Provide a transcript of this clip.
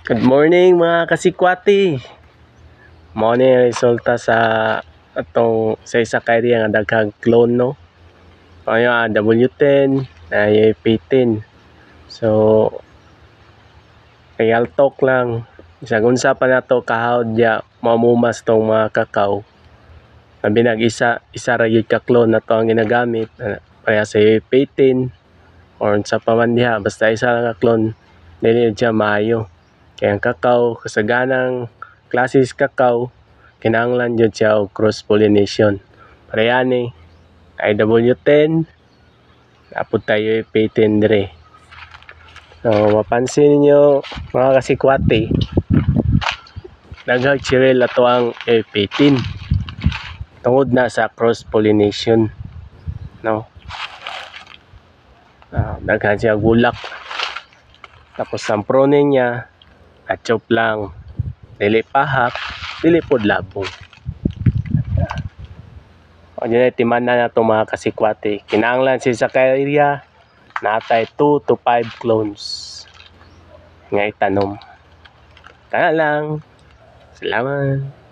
Good morning mga kasikwati. Mao ni resulta sa atong sa isa kay riya nga daghang clone no. Ayo W10 na P10. So real talk lang. Isang unsa pa nato kahawd ya mamumas tong mga kakao. Sabi isa ra gyud ka clone nato ang ginagamit. Kaya sa P10 or sa paman diha basta isa lang ka clone dili siya maayo. Kaya ang kakao, kasaganang klases kakao, kinahanglan dyan siya o cross-pollination. Parehani, IW10, napod tayo P10 dire. So, mapansin niyo mga kasikwati, daghang chirel ato ang P10. Tungod na sa cross-pollination. No? Daghan siya gulak. Tapos ang pronin niya, achop lang, dili pahak, dili pod labong. O dyan timanan na itong mga kasikwati. Kinahanglan sa area, natay 2 to 5 clones nga itanom. Kaya lang. Salamat.